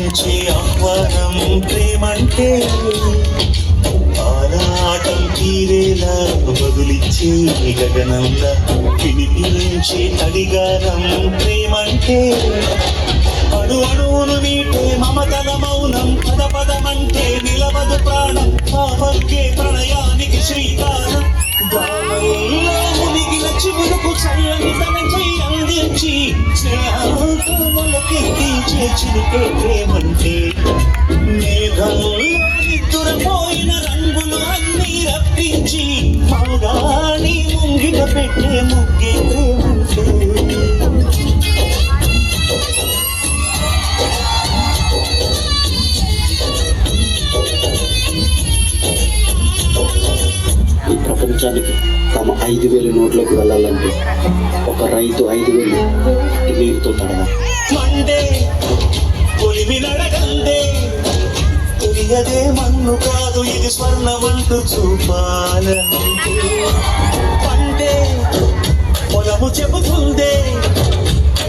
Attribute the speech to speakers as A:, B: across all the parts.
A: పిలిపించే ఆహ్వానం ప్రేమంటే ఆరాటం తీరేలా బదులిచ్చే గగనంలా పిలిపించే అడిగారం ప్రేమంటే అడు అడువును మీటే మమతల మౌనం పద పదమంటే నిలవదు ప్రాణం కావద్దే ప్రణయానికి శ్రీకారం గాల్లో మునిగిన చివులకు చల్లని తన చెయ్యి అందించి స్నేహంతో మొలకెత్తించే చిలుకే ప్రేమంటే మేఘంలో నిద్దురపోయిన రంగులు అన్నీ రప్పించి మగాని ముంగిట పెట్టే ముగ్గే ప్రేమంటే
B: ఈ ప్రపంచానికి తమ 5,000 నోట్లోకి వెళ్ళాలంటే ఒక రైతు 5,000 నీరుతో తడవాలి.
A: మండే పొలిమి నడగందే తెలియదే మన్ను కాదు ఇది స్వర్ణమంటూ చూపాలంటే పండే పొలము చెబుతుందే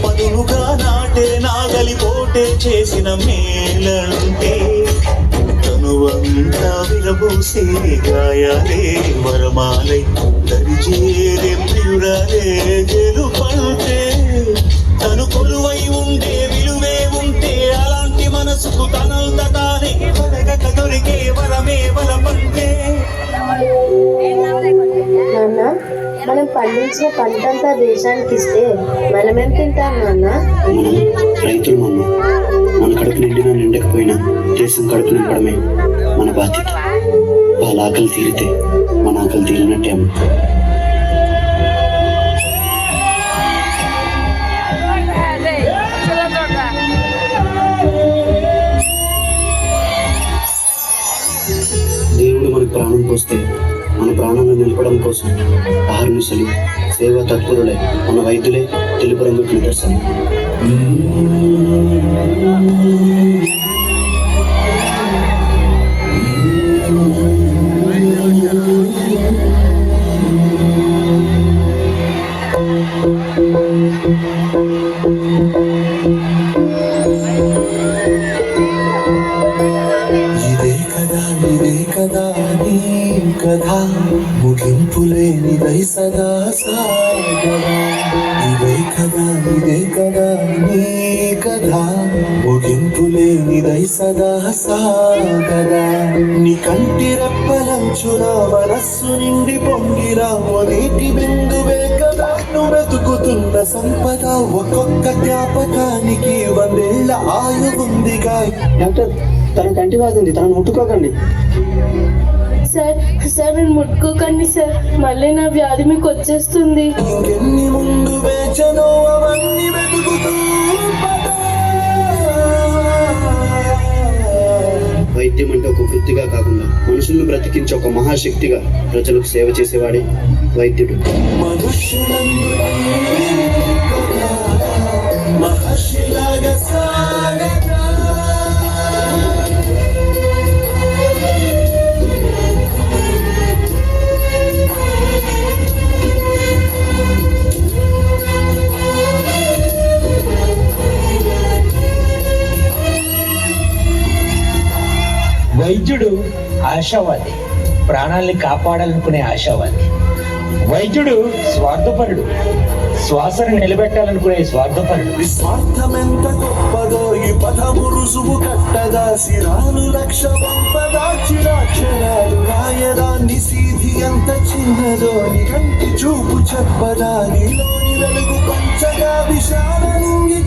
A: పదులుగా నాటే నాగలి పోటే చేసిన మేలంటే తనువంతా విరబూసే గాయాలే వరమాలై దరిచేరే ప్రియురాలే గెలుపంటే తను కొలువై ఉండే విలువే ఉంటే అలాంటి మనసుకు తనంత తానే పడగక దొరికే వరమే వరమంటే.
C: నాన్న, మనం పండించిన పంటంతా దేశానికి ఇస్తే మనమేం తింటాం నాన్న?
B: మనం రైతులు మన కడుపు నిండినా నిండకపోయినా దేశం కడుపు నింపడమే మన బాధ్యత. వాళ్ళ ఆకలి తీరితే మన ఆకలి తీరినట్టే అమ్మ. దేవుడు మనకు ప్రాణం పోస్తే మన ప్రాణాలను నిలపడం కోసం ఆహర్నిశలు సేవా తత్పరులై మన వైద్యులే తెలుపు రంగుకు నిదర్శనం.
A: ఇదే కదా నీ కథ ముగింపులేనిదై సదా సాగదా. ఇదే కదా నీ కథ ముగింపులేనిదై సదా సాగదా. నీ కంటి రెప్పలంచున మనస్సు నిండి పొంగిరా నీటి బిందువే కదా నువ్వు వెతుకుతున్న సంపద. ఒక్కొక్క జ్ఞాపకానికి 100 ఏళ్ల ఆయువుందిగా.
B: డాక్టర్, తన కంటి వాదింది, తనను ముట్టుకోకండి.
C: సార్ నేను ముట్టుకోకండి సార్, మళ్ళీ నా వ్యాధి మీకు వచ్చేస్తుంది.
A: ఇంకెన్ని ముందు వేచనో అవన్నీ వెతుకుతూ
B: వైద్యం అంటే ఒక వృత్తిగా కాకుండా మనుషులను బ్రతికించే ఒక మహాశక్తిగా ప్రజలకు సేవ చేసేవాడే వైద్యుడు.
A: మహర్షిలాగా సాగదా.
D: వైద్యుడు ఆశావాది, ప్రాణాల్ని కాపాడాలనుకునే ఆశావాది. వైద్యుడు స్వార్థపరుడు, శ్వాసను నిలబెట్టాలనుకునే స్వార్థపరుడు.
A: స్వార్థమెంత గొప్పదో ఈ పదము రుజువు కట్టదా. శిరాలు లక్ష వంపదా చిరాక్షరాలు రాయదా. నిశీధి ఎంత చిన్నదో నీ కంటి చూపు చెప్పదా. నీలోని వెలుగు పంచగా విశాల నింగి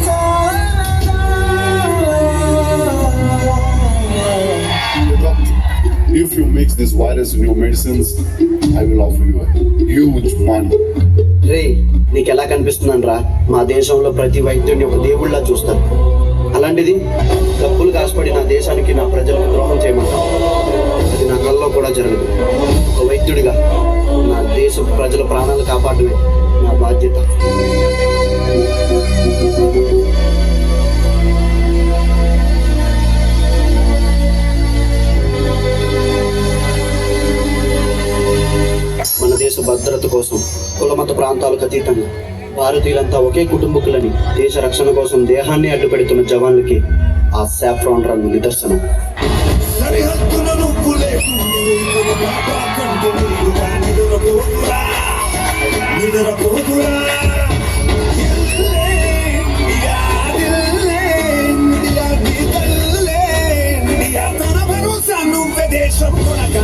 E: If you mix this virus in your medicines, I will offer you a huge money.
B: రే, నీకు ఎలా కనిపిస్తున్నాను రా? మా దేశంలో ప్రతి వైద్యుడిని ఒక దేవుళ్ళ చూస్తారు. అలాంటిది డబ్బులు కాసుపడి నా దేశానికి నా ప్రజలకు ద్రోహం చేయమంటాం. అది నా కల్లో కూడా జరగదు. ఒక వైద్యుడిగా నా దేశ ప్రజల ప్రాణాలు కాపాడమే నా బాధ్యత. మన దేశ భద్రత కోసం కులమత ప్రాంతాలకు అతీతంగా భారతీయులంతా ఒకే కుటుంబకులని దేశ రక్షణ కోసం దేహాన్ని అడ్డుపెడుతున్న జవాన్లకి ఆ సాఫ్రాన్ రంగు నిదర్శనం.
A: సరిహద్దున నువ్వు లేకుండా బాబా కంటే నీరుగా నిద్రపోతురా, నిద్రపోతురా. నువ్వే దేశం కొనగా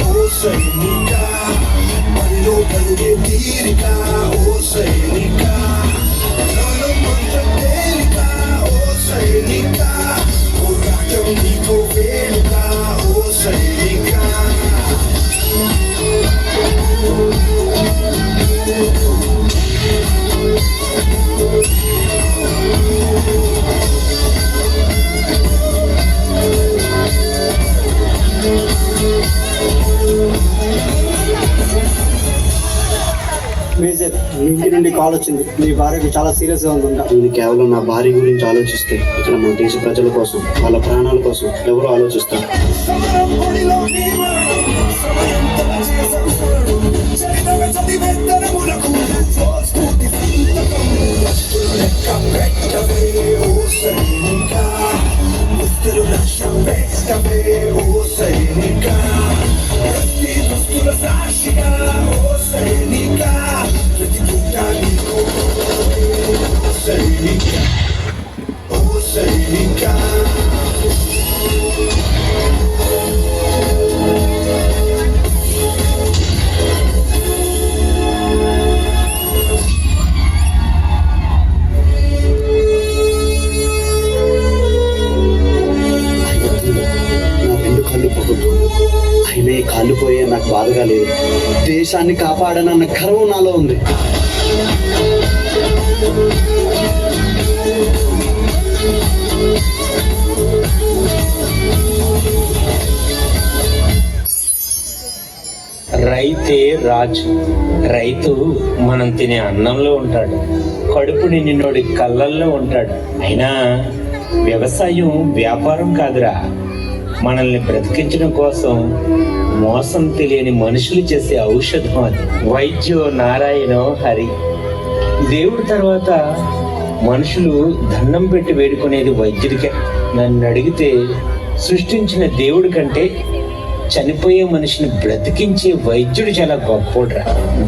A: ఓ సైనిక, పనిలో కలిగే తీరిక ఓ సైనిక, తేలిక ఓ సైనిక, పోరాటం నీకు వేడుక ఓ సైనిక.
F: మేజర్, మీ ఇంటి నుండి కాల్ వచ్చింది. మీ భార్యకు చాలా సీరియస్గా ఉందంట.
B: నేను కేవలం నా భార్య గురించి ఆలోచిస్తే ఇక్కడ మన దేశ ప్రజల కోసం, వాళ్ళ ప్రాణాల కోసం ఎవరు ఆలోచిస్తారు?
A: సమరం ఒడిలో నీ మరణం, సమయం తలచే సంస్మరణం, చరితగ చదివెత్తరములకు ఓ స్ఫూర్తి సంతకం. లెక్క పెట్టవే ఓ సైనిక, ముస్తులు లక్ష్యం పెట్టవే ఓ సైనిక, ప్రతి దుస్తుల సాక్షిగా ఓ సైనిక, ప్రతి గిట్ట నీకు ఓ సైనిక, ఓ సైనిక.
B: అయినా ఈ కాళ్ళు పోయే నాకు బాధగా లేదు. దేశాన్ని కాపాడనన్న గర్వం నాలో ఉంది.
D: రైతే రాజు. రైతు మనం తినే అన్నంలో ఉంటాడు, కడుపు నిండినోడి కళ్ళల్లో ఉంటాడు. అయినా వ్యవసాయం వ్యాపారం కాదురా, మనల్ని బ్రతికించడం కోసం మోసం తెలియని మనుషులు చేసే ఔషధం అది. వైద్యో నారాయణో హరి. దేవుడి తర్వాత మనుషులు దండం పెట్టి వేడుకునేది వైద్యుడికే. నన్ను అడిగితే సృష్టించిన దేవుడి కంటే చనిపోయే మనిషిని బ్రతికించే వైద్యుడు చాలా గొప్పోడ్రా.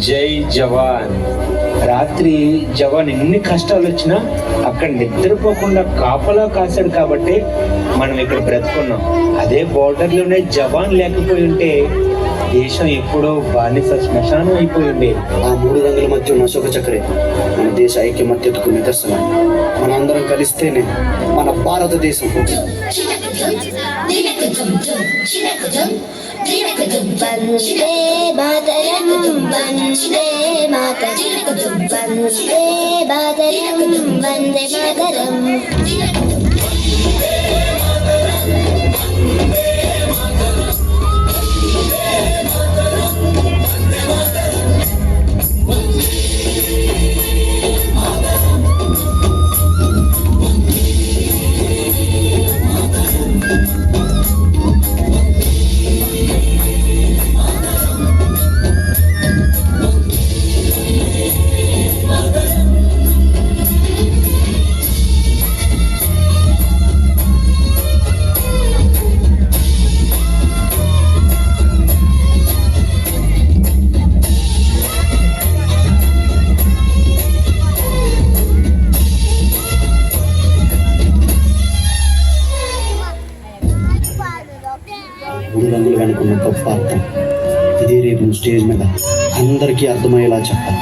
D: జై జవాన్. రాత్రి జవాన్ ఎన్ని కష్టాలు వచ్చినా అక్కడ నిద్రపోకుండా కాపలా కాశాడు కాబట్టి మనం ఇక్కడ బ్రతుకున్నాం. అదే బోర్డర్లోనే జవాన్ లేకపోయి ఉంటే దేశం ఎప్పుడో బానిస శ్మశానం అయిపోయి ఉండేది.
B: ఆ మూడు రంగుల మధ్య ఉన్న అశోక చక్రే మన దేశ ఐక్యమత్యతకు నిదర్శనం. మనందరం కలిస్తేనే మన భారతదేశం.
G: వందే మాతరం, వందే మాతరం, వందే మాతరం, వందే మాతరం.
B: మూడు రంగులు వెనుకున్న గొప్ప అర్థం ఇదే రేపు స్టేజ్ మీద అందరికీ అర్థమయ్యేలా చెప్పాలి.